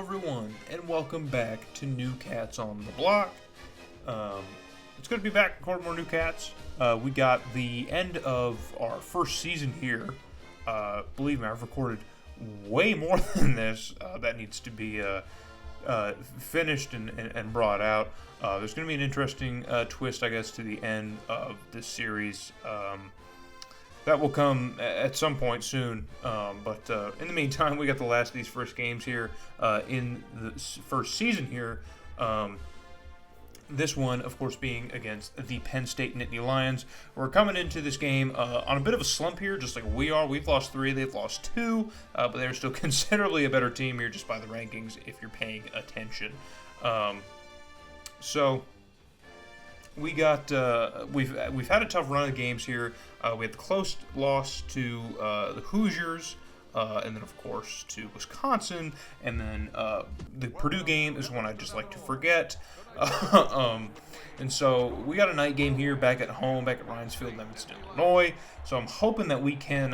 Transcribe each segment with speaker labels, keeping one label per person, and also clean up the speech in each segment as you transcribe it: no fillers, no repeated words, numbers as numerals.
Speaker 1: everyone, and welcome back to New Cats on the Block. It's good to be back recording more New Cats. We got the end of our first season here. Believe me, I've recorded way more than this. That needs to be finished and brought out. There's going to be an interesting twist, I guess, to the end of this series. That will come at some point soon, but in the meantime, we got the last of these first games here in the first season here. This one, of course, being against the Penn State Nittany Lions. We're coming into this game on a bit of a slump here, just like we are. We've lost 3, they've lost 2, but they're still considerably a better team here just by the rankings if you're paying attention. We got we've had a tough run of games here. We had the close loss to the Hoosiers, and then of course to Wisconsin, and then the Purdue game is one I just like to forget. And so we got a night game here back at home, back at Ryan's Field in Evanston, Illinois. So I'm hoping that we can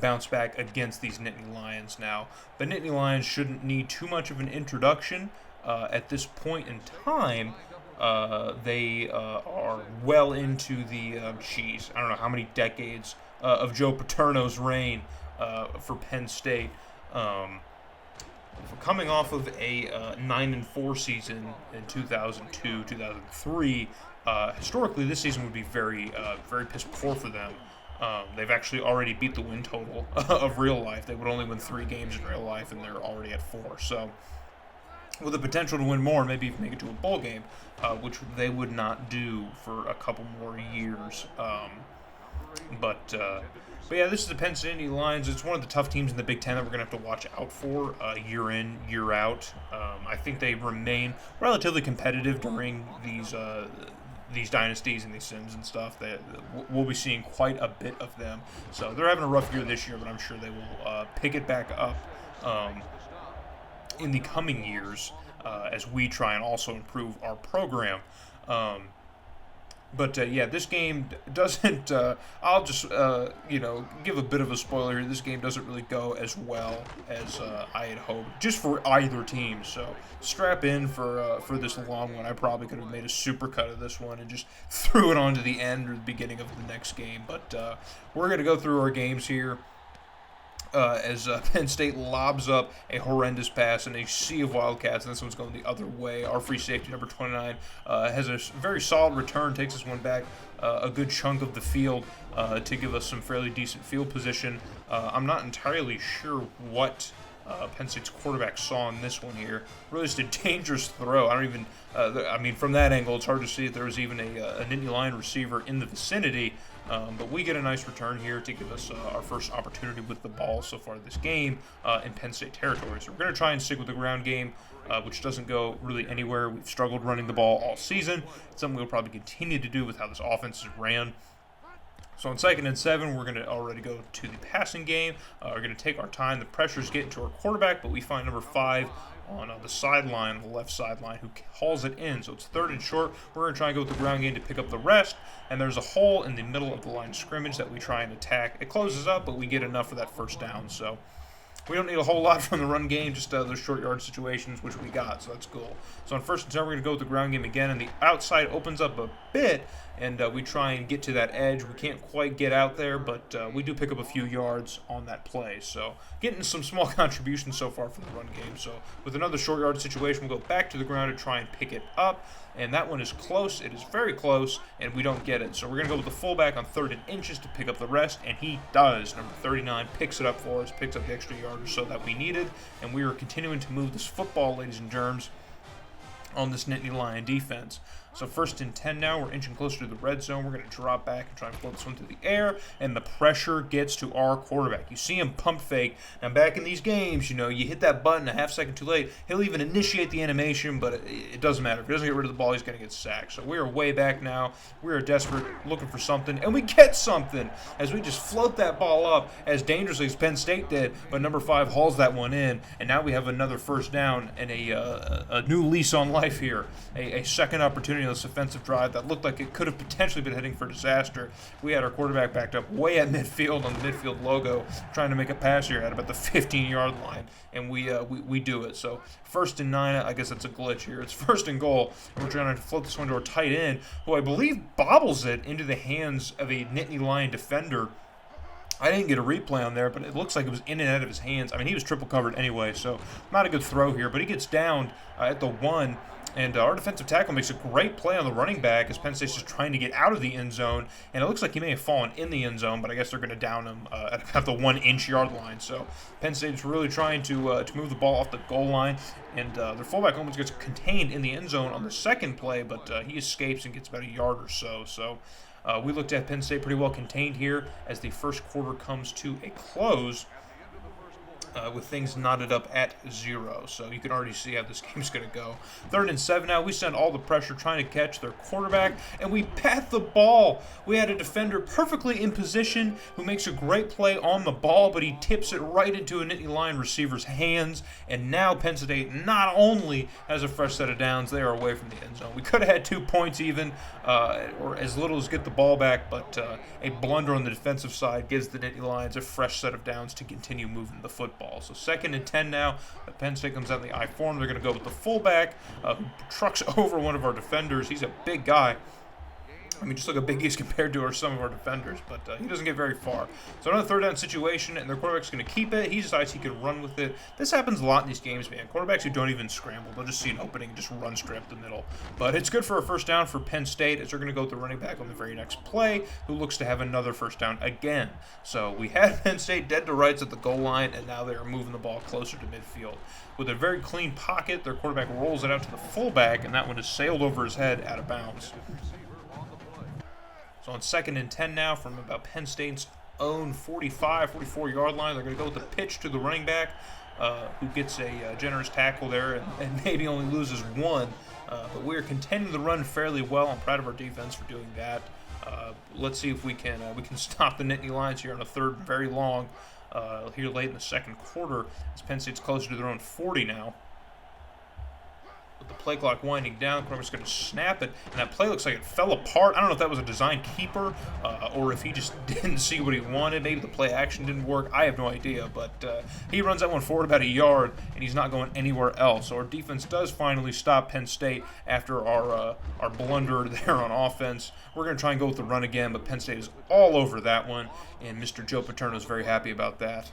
Speaker 1: bounce back against these Nittany Lions now. The Nittany Lions shouldn't need too much of an introduction at this point in time. They are well into the, I don't know how many decades of Joe Paterno's reign for Penn State. Coming off of a 9-4 season in 2002, 2003, historically this season would be very piss poor for them. They've actually already beat the win total of real life. They would only win 3 games in real life, and they're already at 4. So, with the potential to win more, maybe even make it to a bowl game, which they would not do for a couple more years. But yeah, this is the Penn State Nittany Lions. It's one of the tough teams in the Big Ten that we're going to have to watch out for year in, year out. I think they remain relatively competitive during these dynasties and these sims and stuff. We'll be seeing quite a bit of them. So they're having a rough year this year, but I'm sure they will pick it back up in the coming years as we try and also improve our program. But yeah, this game doesn't, I'll just, give a bit of a spoiler here. This game doesn't really go as well as I had hoped, just for either team. So strap in for this long one. I probably could have made a super cut of this one and just threw it on to the end or the beginning of the next game. But we're going to go through our games here. As Penn State lobs up a horrendous pass in a sea of Wildcats, and this one's going the other way. Our free safety, number 29, has a very solid return, takes this one back a good chunk of the field to give us some fairly decent field position. I'm not entirely sure what Penn State's quarterback saw in this one here. Really just a dangerous throw. I don't even, from that angle, it's hard to see if there was even a Nittany Lion receiver in the vicinity. But we get a nice return here to give us our first opportunity with the ball so far this game in Penn State territory. So we're going to try and stick with the ground game, which doesn't go really anywhere. We've struggled running the ball all season. It's something we'll probably continue to do with how this offense is ran. So on 2nd and 7, we're going to already go to the passing game. We're going to take our time. The pressure's getting to our quarterback, but we find number 5 on the sideline, the left sideline, who hauls it in. So it's 3rd and short. We're going to try and go with the ground game to pick up the rest. And there's a hole in the middle of the line of scrimmage that we try and attack. It closes up, but we get enough for that first down. So we don't need a whole lot from the run game, just those short yard situations, which we got, so that's cool. So on 1st and 10, we're going to go with the ground game again, and the outside opens up a bit, and we try and get to that edge. We can't quite get out there, but we do pick up a few yards on that play. So getting some small contributions so far for the run game. So with another short yard situation, we'll go back to the ground to try and pick it up. And that one is close. It is very close, and we don't get it. So we're going to go with the fullback on 3rd and inches to pick up the rest, and he does. Number 39 picks it up for us, picks up the extra yard or so that we needed, and we are continuing to move this football, ladies and germs, on this Nittany Lion defense. So 1st and 10 now, we're inching closer to the red zone. We're going to drop back and try and float this one through the air, and the pressure gets to our quarterback. You see him pump fake. Now back in these games, you hit that button a half second too late. He'll even initiate the animation, but it doesn't matter. If he doesn't get rid of the ball, he's going to get sacked. So we are way back now. We are desperate, looking for something, and we get something as we just float that ball up as dangerously as Penn State did, but number 5 hauls that one in, and now we have another first down and a new lease on life here, a second opportunity this offensive drive that looked like it could have potentially been heading for disaster. We had our quarterback backed up way at midfield on the midfield logo, trying to make a pass here at about the 15-yard line, and we do it. So 1st and 9, I guess that's a glitch here. It's 1st and goal, and we're trying to float this one to our tight end, who I believe bobbles it into the hands of a Nittany Lion defender. I didn't get a replay on there, but it looks like it was in and out of his hands. I mean, he was triple covered anyway, so not a good throw here. But he gets down at the 1, and our defensive tackle makes a great play on the running back as Penn State's just trying to get out of the end zone. And it looks like he may have fallen in the end zone, but I guess they're going to down him at about the 1-inch yard line. So Penn State's really trying to move the ball off the goal line, and their fullback almost gets contained in the end zone on the second play, but he escapes and gets about a yard or so. So we looked at Penn State pretty well contained here as the first quarter comes to a close with things knotted up at 0. So you can already see how this game's going to go. 3rd and 7 now. We send all the pressure trying to catch their quarterback, and we pat the ball. We had a defender perfectly in position who makes a great play on the ball, but he tips it right into a Nittany Lion receiver's hands, and now Penn State not only has a fresh set of downs, they are away from the end zone. We could have had 2 points even, or as little as get the ball back, but a blunder on the defensive side gives the Nittany Lions a fresh set of downs to continue moving the football. So 2nd and 10 now. Penn State comes out in the I form. They're going to go with the fullback who trucks over one of our defenders. He's a big guy. I mean, just look how big he's compared to some of our defenders, but he doesn't get very far. So another 3rd down situation, and their quarterback's going to keep it. He decides he can run with it. This happens a lot in these games, man. Quarterbacks who don't even scramble. They'll just see an opening and just run straight up the middle. But it's good for a 1st down for Penn State as they're going to go with the running back on the very next play, who looks to have another 1st down again. So we had Penn State dead to rights at the goal line, and now they are moving the ball closer to midfield. With a very clean pocket, their quarterback rolls it out to the fullback, and that one is sailed over his head out of bounds. So on 2nd and 10 now from about Penn State's own 44-yard line, they're going to go with the pitch to the running back, who gets a generous tackle there and maybe only loses 1. But we're continuing to run fairly well. I'm proud of our defense for doing that. Let's see if we can stop the Nittany Lions here on a 3rd very long here late in the 2nd quarter as Penn State's closer to their own 40 now. With the play clock winding down, quarterback's going to snap it, and that play looks like it fell apart. I don't know if that was a design keeper or if he just didn't see what he wanted. Maybe the play action didn't work. I have no idea, but he runs that one forward about a yard, and he's not going anywhere else. So our defense does finally stop Penn State after our blunder there on offense. We're going to try and go with the run again, but Penn State is all over that one, and Mr. Joe Paterno is very happy about that.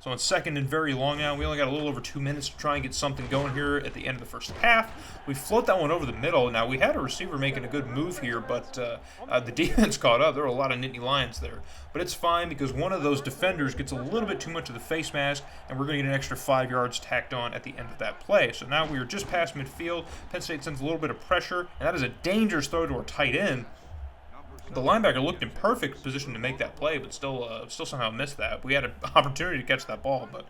Speaker 1: So on 2nd and very long now, we only got a little over 2 minutes to try and get something going here at the end of the first half. We float that one over the middle. Now, we had a receiver making a good move here, but the defense caught up. There were a lot of Nittany Lions there. But it's fine because one of those defenders gets a little bit too much of the face mask, and we're going to get an extra 5 yards tacked on at the end of that play. So now we are just past midfield. Penn State sends a little bit of pressure, and that is a dangerous throw to our tight end. The linebacker looked in perfect position to make that play, but still somehow missed that. We had an opportunity to catch that ball, but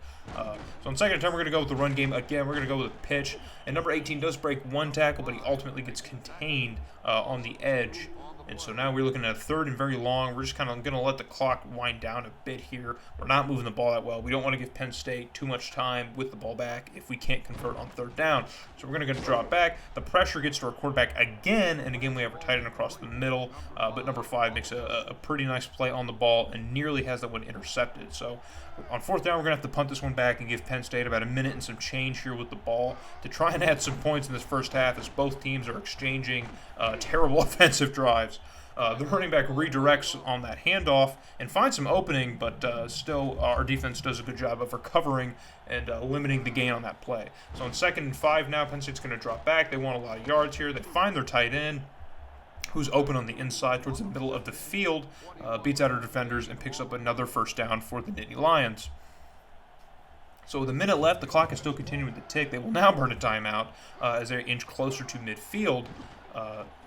Speaker 1: so on 2nd and 10, we're going to go with the run game again. We're going to go with a pitch, and number 18 does break 1 tackle, but he ultimately gets contained on the edge. And so now we're looking at a 3rd and very long. We're just kind of going to let the clock wind down a bit here. We're not moving the ball that well. We don't want to give Penn State too much time with the ball back if we can't convert on 3rd down. So we're going to drop back. The pressure gets to our quarterback again, and again we have our tight end across the middle. But number 5 makes a pretty nice play on the ball and nearly has that one intercepted. So on 4th down, we're going to have to punt this one back and give Penn State about a minute and some change here with the ball to try and add some points in this first half as both teams are exchanging terrible offensive drives. The running back redirects on that handoff and finds some opening, but still our defense does a good job of recovering and limiting the gain on that play. So on 2nd and 5 now, Penn State's going to drop back. They want a lot of yards here. They find their tight end, who's open on the inside towards the middle of the field, beats out our defenders, and picks up another 1st down for the Nittany Lions. So with a minute left, the clock is still continuing to tick. They will now burn a timeout as they inch closer to midfield.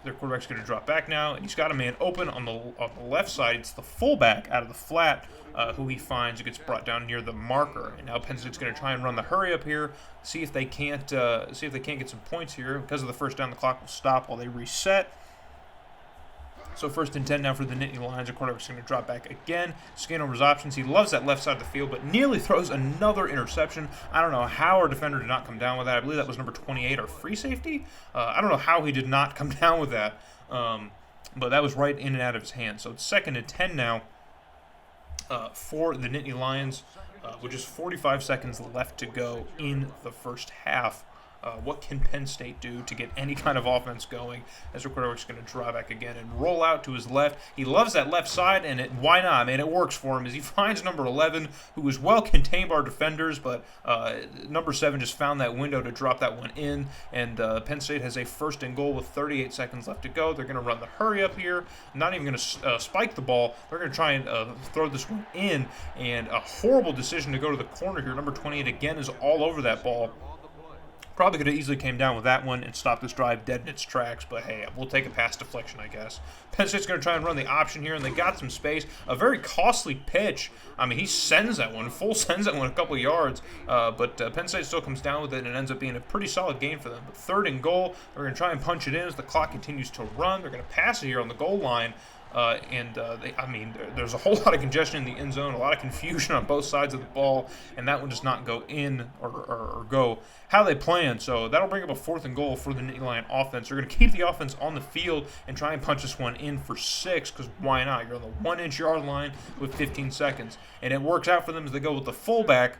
Speaker 1: Their quarterback's going to drop back now, and he's got a man open on the left side. It's the fullback out of the flat who he finds, who gets brought down near the marker. And now Penn State's going to try and run the hurry up here, see if they can't get some points here. Because of the 1st down, the clock will stop while they reset. So 1st and 10 now for the Nittany Lions. The quarterback's going to drop back again. Scan over his options. He loves that left side of the field, but nearly throws another interception. I don't know how our defender did not come down with that. I believe that was number 28, our free safety. I don't know how he did not come down with that, but that was right in and out of his hands. So it's 2nd and 10 now for the Nittany Lions, with just 45 seconds left to go in the first half. What can Penn State do to get any kind of offense going as the quarterback's going to draw back again and roll out to his left? He loves that left side, and why not? I mean, it works for him as he finds number 11, who was well contained by our defenders, but number 7 just found that window to drop that one in, and Penn State has a 1st and goal with 38 seconds left to go. They're going to run the hurry up here, not even going to spike the ball. They're going to try and throw this one in, and a horrible decision to go to the corner here. Number 28 again is all over that ball. Probably could have easily came down with that one and stopped this drive dead in its tracks, but hey, we'll take a pass deflection, I guess. Penn State's going to try and run the option here, and they got some space. A very costly pitch. I mean, he sends that one, sends that one a couple yards, but Penn State still comes down with it, and it ends up being a pretty solid game for them. But 3rd and goal, they're going to try and punch it in as the clock continues to run. They're going to pass it here on the goal line. There's a whole lot of congestion in the end zone, a lot of confusion on both sides of the ball, and that one does not go in or go how they planned. So that'll bring up a 4th and goal for the Nittany Lion offense. They're going to keep the offense on the field and try and punch this one in for 6, because why not? You're on the 1-inch yard line with 15 seconds, and it works out for them as they go with the fullback.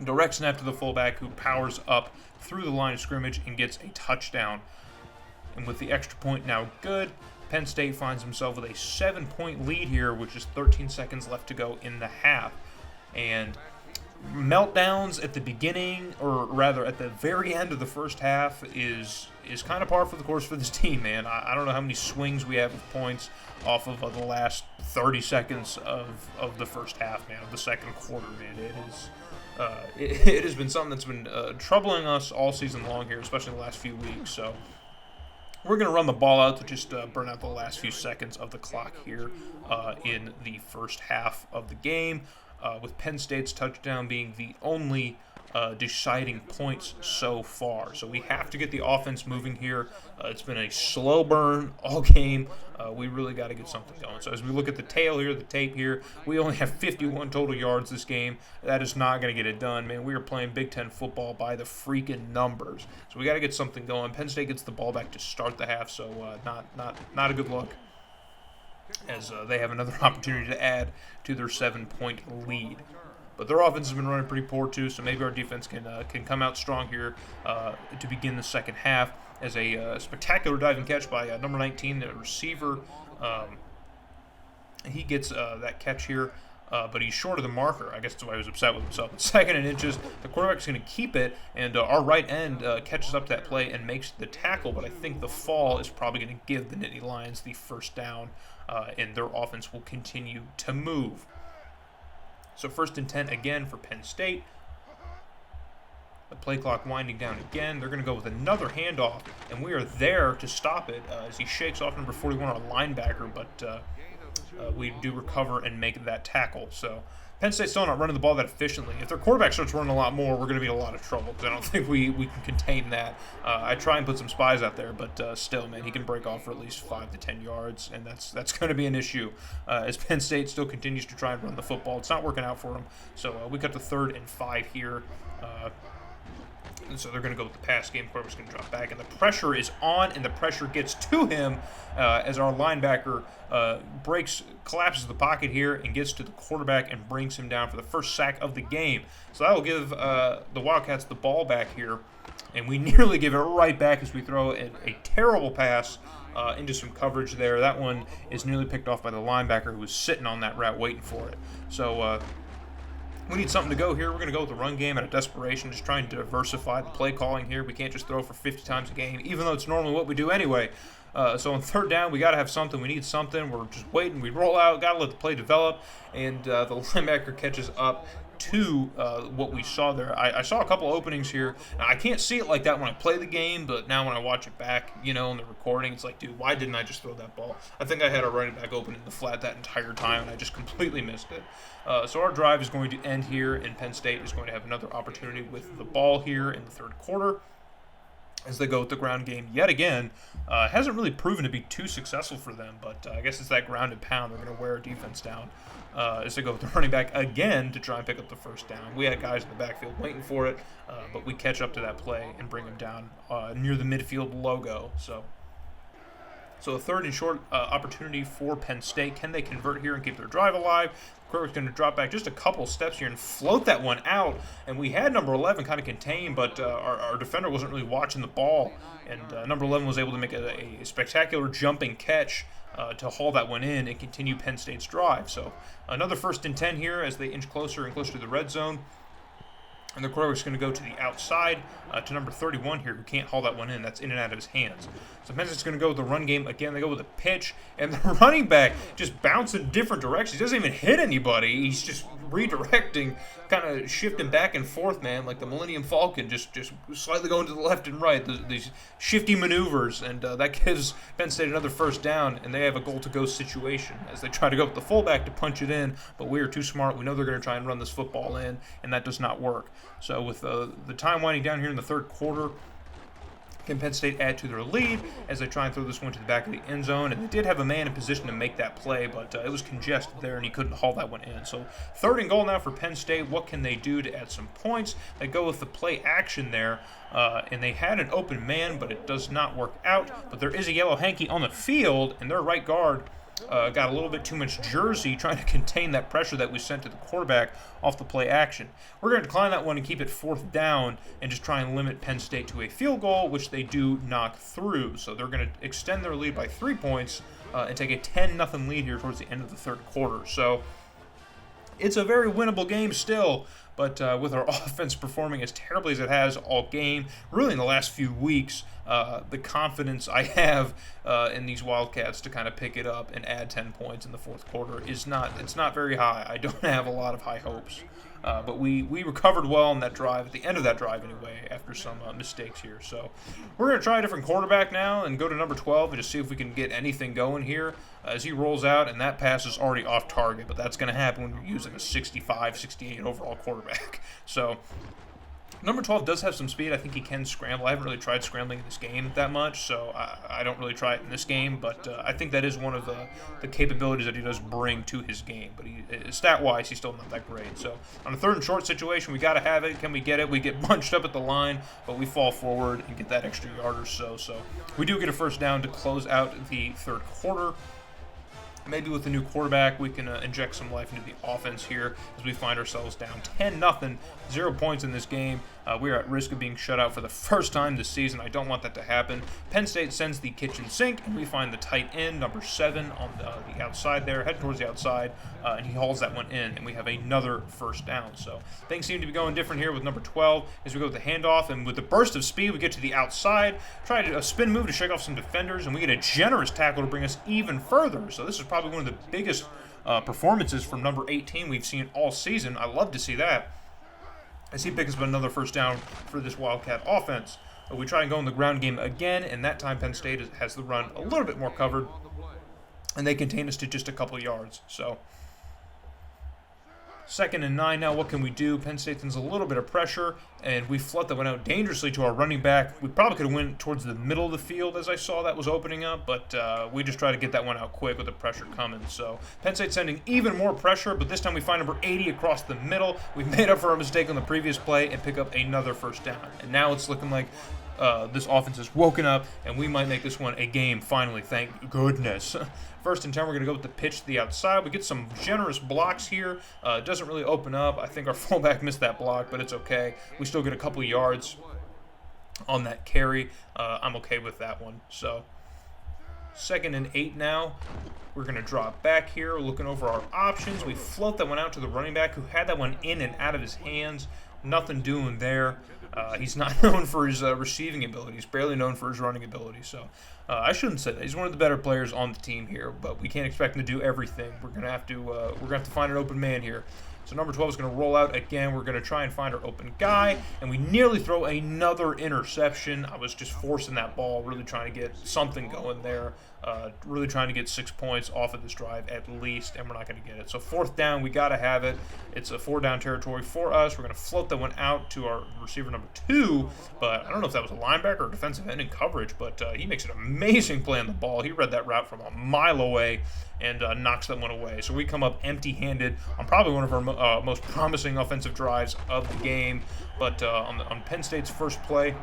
Speaker 1: Direct snap to the fullback, who powers up through the line of scrimmage and gets a touchdown. And with the extra point now good, Penn State finds himself with a 7-point lead here, which is 13 seconds left to go in the half. And meltdowns at the beginning, or rather at the very end of the first half, is kind of par for the course for this team, man. I don't know how many swings we have with points off of the last 30 seconds of the first half, man, of the second quarter, man. It has been something that's been troubling us all season long here, especially the last few weeks. So we're going to run the ball out to just burn out the last few seconds of the clock here in the first half of the game, with Penn State's touchdown being the only deciding points so far. So we have to get the offense moving here. It's been a slow burn all game. We really got to get something going. So as we look at the tape here, we only have 51 total yards this game. That is not going to get it done, man. We are playing Big Ten football by the freaking numbers. So we got to get something going. Penn State gets the ball back to start the half, so not a good look, as they have another opportunity to add to their 7-point lead. But their offense has been running pretty poor too, so maybe our defense can come out strong here to begin the second half, as a spectacular diving catch by number 19, the receiver. He gets that catch here, but he's short of the marker. I guess that's why he was upset with himself. But 2nd and inches, the quarterback's going to keep it, and our right end catches up that play and makes the tackle, but I think the fall is probably going to give the Nittany Lions the first down, and their offense will continue to move. So 1st and 10 again for Penn State. The play clock winding down again. They're going to go with another handoff, and we are there to stop it as he shakes off number 41, our linebacker, but we do recover and make that tackle. So Penn State's still not running the ball that efficiently. If their quarterback starts running a lot more, we're going to be in a lot of trouble, because I don't think we can contain that. I try and put some spies out there, but still, man, he can break off for at least 5 to 10 yards, and that's going to be an issue as Penn State still continues to try and run the football. It's not working out for them. So we got to 3rd and 5 here. And so they're going to go with the pass game. Quarterback's going to drop back, and the pressure is on, and the pressure gets to him as our linebacker collapses the pocket here and gets to the quarterback and brings him down for the first sack of the game. So that will give the Wildcats the ball back here, and we nearly give it right back as we throw a terrible pass into some coverage there. That one is nearly picked off by the linebacker, who was sitting on that route waiting for it. So we need something to go here. We're going to go with the run game out of desperation, just trying to diversify the play calling here. We can't just throw for 50 times a game, even though it's normally what we do anyway. So on 3rd down, we got to have something. We need something. We're just waiting. We roll out. Got to let the play develop. And the linebacker catches up to what we saw there. I saw a couple openings here. Now, I can't see it like that when I play the game, but now when I watch it back, in the recording, it's like, dude, why didn't I just throw that ball? I think I had a running back open in the flat that entire time, and I just completely missed it. So our drive is going to end here, and Penn State is going to have another opportunity with the ball here in the 3rd quarter. as they go with the ground game yet again. Hasn't really proven to be too successful for them, but I guess it's that ground and pound. They're going to wear defense down as they go with the running back again to try and pick up the first down. We had guys in the backfield waiting for it, but we catch up to that play and bring them down near the midfield logo. So a third and short opportunity for Penn State. Can they convert here and keep their drive alive? Quarterback's going to drop back just a couple steps here and float that one out. And we had number 11 kind of contained, but our defender wasn't really watching the ball. And number 11 was able to make a spectacular jumping catch to haul that one in and continue Penn State's drive. So another 1st and 10 here as they inch closer and closer to the red zone. And the quarterback's going to go to the outside to number 31 here, who can't haul that one in. That's in and out of his hands. So Penn State's going to go with the run game again. They go with a pitch, and the running back just bouncing different directions. He doesn't even hit anybody. He's just redirecting, kind of shifting back and forth, man, like the Millennium Falcon, just slightly going to the left and right. These shifty maneuvers, and that gives Penn State another first down, and they have a goal-to-go situation as they try to go with the fullback to punch it in, but we are too smart. We know they're going to try and run this football in, and that does not work. So with the time winding down here in the third quarter, can Penn State add to their lead as they try and throw this one to the back of the end zone? And they did have a man in position to make that play, but it was congested there, and he couldn't haul that one in. So 3rd and goal now for Penn State. What can they do to add some points? They go with the play action there, and they had an open man, but it does not work out. But there is a yellow hanky on the field, and their right guard got a little bit too much jersey trying to contain that pressure that we sent to the quarterback off the play action. We're going to decline that one and keep it 4th down and just try and limit Penn State to a field goal, which they do knock through. So they're going to extend their lead by 3 points and take a 10-0 lead here towards the end of the third quarter. So it's a very winnable game still, but with our offense performing as terribly as it has all game, really in the last few weeks, the confidence I have in these Wildcats to kind of pick it up and add 10 points in the fourth quarter it's not very high. I don't have a lot of high hopes. But we recovered well on that drive, at the end of that drive anyway, after some mistakes here. So we're going to try a different quarterback now and go to number 12 and just see if we can get anything going here as he rolls out, and that pass is already off target, but that's going to happen when you're using a 65, 68 overall quarterback. So number 12 does have some speed. I think he can scramble. I haven't really tried scrambling in this game that much, so I don't really try it in this game, but I think that is one of the capabilities that he does bring to his game. But stat-wise, he's still not that great. So on a 3rd and short situation, we got to have it. Can we get it? We get bunched up at the line, but we fall forward and get that extra yard or so. So we do get a first down to close out the third quarter. Maybe with the new quarterback, we can inject some life into the offense here as we find ourselves down 10-0, 0 points in this game. We are at risk of being shut out for the first time this season. I don't want that to happen. Penn State sends the kitchen sink, and we find the tight end, number 7, on the outside there, heading towards the outside, and he hauls that one in, and we have another first down. So things seem to be going different here with number 12 as we go with the handoff, and with the burst of speed, we get to the outside, try a spin move to shake off some defenders, and we get a generous tackle to bring us even further. So this is probably one of the biggest performances from number 18 we've seen all season. I love to see that, as he picks up another first down for this Wildcat offense. We try and go in the ground game again, and that time Penn State has the run a little bit more covered, and they contain us to just a couple yards. So 2nd and 9 now. What can we do? Penn State sends a little bit of pressure, and we flood that one out dangerously to our running back. We probably could have went towards the middle of the field as I saw that was opening up, but we just try to get that one out quick with the pressure coming. So Penn State sending even more pressure, but this time we find number 80 across the middle. We've made up for our mistake on the previous play and pick up another first down. And now it's looking like this offense has woken up, and we might make this one a game finally, thank goodness. 1st and 10, we're going to go with the pitch to the outside. We get some generous blocks here. It doesn't really open up. I think our fullback missed that block, but it's okay. We still get a couple yards on that carry. I'm okay with that one. So 2nd and 8 now. We're going to drop back here, looking over our options. We float that one out to the running back who had that one in and out of his hands. Nothing doing there. He's not known for his receiving ability. He's barely known for his running ability. So I shouldn't say that. He's one of the better players on the team here, but we can't expect him to do everything. We're gonna have to find an open man here. So number 12 is going to roll out again. We're going to try and find our open guy, and we nearly throw another interception. I was just forcing that ball, really trying to get something going there, really trying to get 6 points off of this drive at least, and we're not going to get it. So fourth down, we got to have it. It's a 4-down territory for us. We're going to float that one out to our receiver number 2, but I don't know if that was a linebacker or defensive end in coverage, but he makes an amazing play on the ball. He read that route from a mile away and knocks that one away. So we come up empty-handed on probably one of our most promising offensive drives of the game. But on Penn State's first play,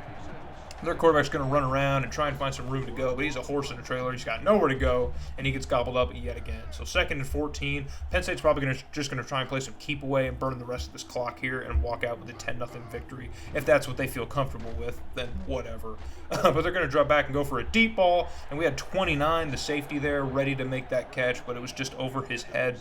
Speaker 1: their quarterback's going to run around and try and find some room to go, but he's a horse in a trailer. He's got nowhere to go, and he gets gobbled up yet again. So 2nd and 14. Penn State's probably just going to try and play some keep away and burn the rest of this clock here and walk out with a 10-0 victory. If that's what they feel comfortable with, then whatever. But they're going to drop back and go for a deep ball, and we had 29, the safety there, ready to make that catch, but it was just over his head.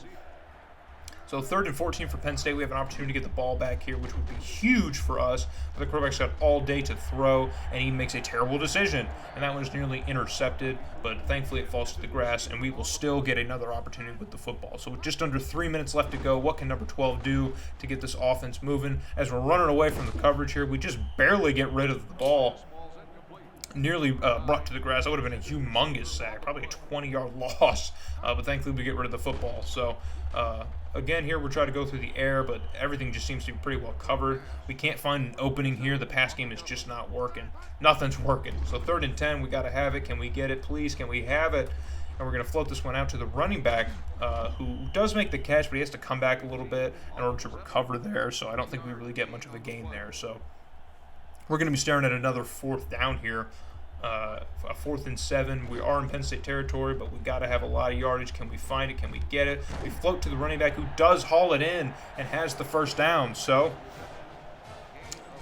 Speaker 1: So 3rd and 14 for Penn State. We have an opportunity to get the ball back here, which would be huge for us. But the quarterback's got all day to throw, and he makes a terrible decision. And that one is nearly intercepted, but thankfully it falls to the grass, and we will still get another opportunity with the football. So with just under 3 minutes left to go, what can number 12 do to get this offense moving? As we're running away from the coverage here, we just barely get rid of the ball. Nearly brought to the grass. That would have been a humongous sack, probably a 20-yard loss, but thankfully we get rid of the football. So again here we're trying to go through the air, but everything just seems to be pretty well covered. We can't find an opening here. The pass game is just not working. Nothing's working. So 3rd and 10, we got to have it. Can we get it, please? Can we have it? And we're going to float this one out to the running back, who does make the catch, but he has to come back a little bit in order to recover there. So I don't think we really get much of a gain there. So we're going to be staring at another 4th down here, a 4th and 7. We are in Penn State territory, but we got to have a lot of yardage. Can we find it? Can we get it? We float to the running back, who does haul it in and has the first down. So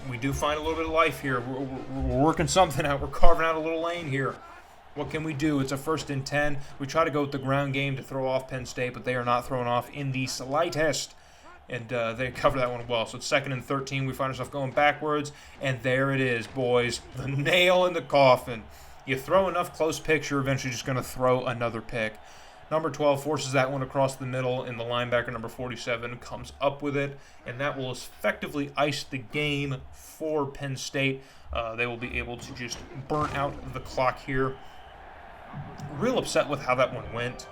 Speaker 1: we do find a little bit of life here. We're working something out. We're carving out a little lane here. What can we do? It's a 1st and 10. We try to go with the ground game to throw off Penn State, but they are not thrown off in the slightest. And they cover that one well. So it's 2nd and 13. We find ourselves going backwards. And there it is, boys. The nail in the coffin. You throw enough close picks, you're eventually just going to throw another pick. Number 12 forces that one across the middle, and the linebacker, number 47, comes up with it. And that will effectively ice the game for Penn State. They will be able to just burn out the clock here. Real upset with how that one went.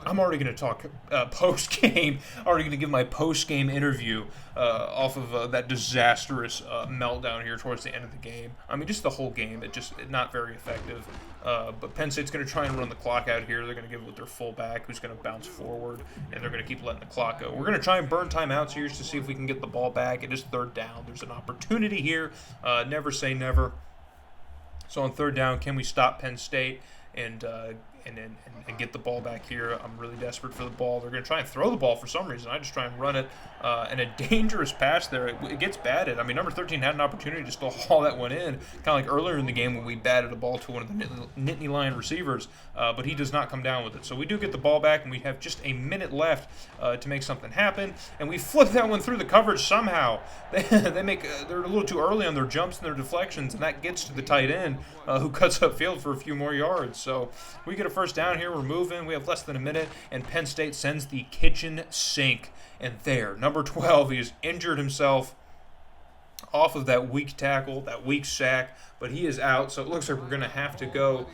Speaker 1: I'm already going to talk post-game, already going to give my post-game interview off of that disastrous meltdown here towards the end of the game. I mean, just the whole game, it's not very effective. But Penn State's going to try and run the clock out here. They're going to give it with their fullback, who's going to bounce forward, and they're going to keep letting the clock go. We're going to try and burn timeouts here just to see if we can get the ball back. It is 3rd down. There's an opportunity here. Never say never. So on 3rd down, can we stop Penn State and get the ball back here? I'm really desperate for the ball. They're going to try and throw the ball for some reason. I just try and run it. And a dangerous pass there. It gets batted. I mean, number 13 had an opportunity to still haul that one in, kind of like earlier in the game when we batted a ball to one of the Nittany Lion receivers, but he does not come down with it. So we do get the ball back, and we have just a minute left to make something happen, and we flip that one through the coverage somehow. They're a little too early on their jumps and their deflections, and that gets to the tight end, who cuts upfield for a few more yards. So we get a 1st down here. We're moving. We have less than a minute, and Penn State sends the kitchen sink. And there, number 12, he has injured himself off of that weak tackle, that weak sack, but he is out. So it looks like we're going to have to go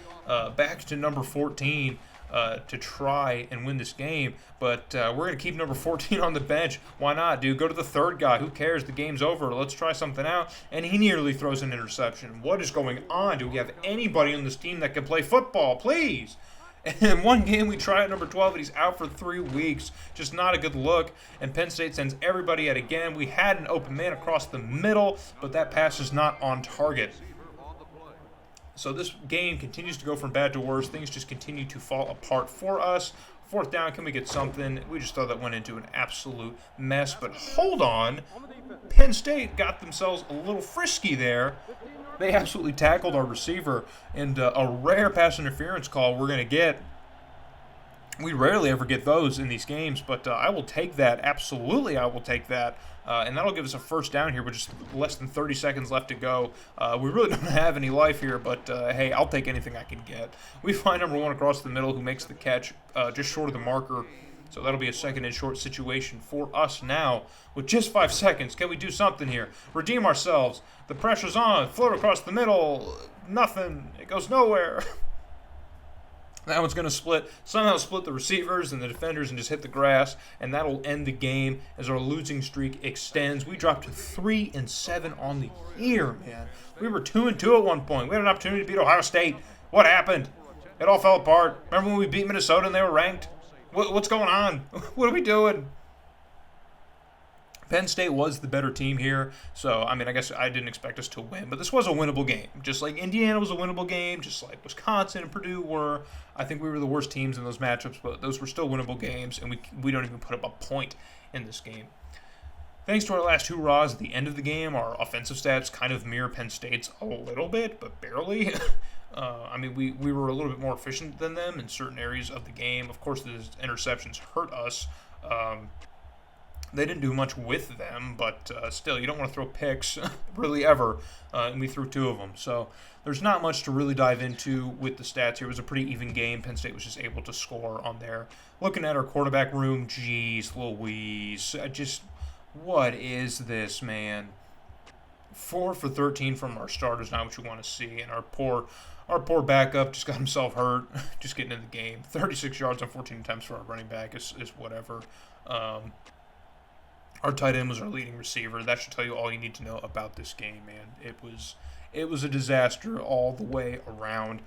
Speaker 1: back to number 14 to try and win this game. But we're going to keep number 14 on the bench. Why not, dude? Go to the 3rd guy. Who cares? The game's over. Let's try something out. And he nearly throws an interception. What is going on? Do we have anybody on this team that can play football? Please. And in one game, we try at number 12, and he's out for 3 weeks. Just not a good look. And Penn State sends everybody out again. We had an open man across the middle, but that pass is not on target. So this game continues to go from bad to worse. Things just continue to fall apart for us. 4th down, can we get something? We just thought that went into an absolute mess. But hold on. Penn State got themselves a little frisky there. They absolutely tackled our receiver, and a rare pass interference call we're going to get. We rarely ever get those in these games, but I will take that. Absolutely, I will take that. And that'll give us a 1st down here with just less than 30 seconds left to go. We really don't have any life here, but hey, I'll take anything I can get. We find number 1 across the middle, who makes the catch just short of the marker. So that'll be a second and short situation for us now. With just 5 seconds, can we do something here? Redeem ourselves. The pressure's on. Float across the middle. Nothing. It goes nowhere. That one's going to somehow split the receivers and the defenders and just hit the grass, and that'll end the game as our losing streak extends. We dropped to 3-7 on the year, man. We were 2-2 at one point. We had an opportunity to beat Ohio State. What happened? It all fell apart. Remember when we beat Minnesota and they were ranked? What's going on? What are we doing? Penn State was the better team here, so, I mean, I guess I didn't expect us to win, but this was a winnable game. Just like Indiana was a winnable game, just like Wisconsin and Purdue were. I think we were the worst teams in those matchups, but those were still winnable games, and we don't even put up a point in this game. Thanks to our last hurrahs at the end of the game, our offensive stats kind of mirror Penn State's a little bit, but barely. I mean, we were a little bit more efficient than them in certain areas of the game. Of course, the interceptions hurt us. They didn't do much with them, but still, you don't want to throw picks, really, ever, and we threw 2 of them. So there's not much to really dive into with the stats here. It was a pretty even game. Penn State was just able to score on there. Looking at our quarterback room, geez Louise, what is this, man? 4 for 13 from our starters, not what you want to see, and our poor backup just got himself hurt, just getting in the game. 36 yards on 14 attempts for our running back is whatever. Our tight end was our leading receiver. That should tell you all you need to know about this game, man. It was a disaster all the way around.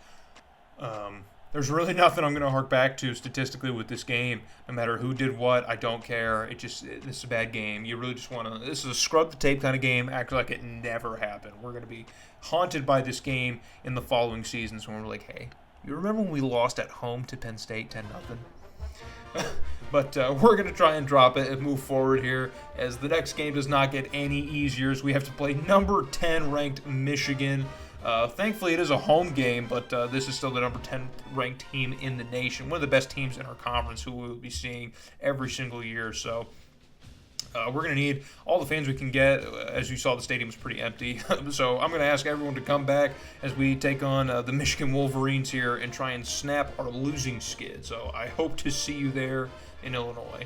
Speaker 1: There's really nothing I'm going to hark back to statistically with this game. No matter who did what, I don't care. This is a bad game. You really just want to. This is a scrub the tape kind of game. Act like it never happened. We're going to be haunted by this game in the following seasons when we're like, hey, you remember when we lost at home to Penn State 10-0? But we're going to try and drop it and move forward here as the next game does not get any easier as we have to play number 10 ranked Michigan. Thankfully, it is a home game, but this is still the number 10 ranked team in the nation, one of the best teams in our conference who we'll be seeing every single year. So we're going to need all the fans we can get. As you saw, the stadium was pretty empty. So I'm going to ask everyone to come back as we take on the Michigan Wolverines here and try and snap our losing skid. So I hope to see you there in Illinois.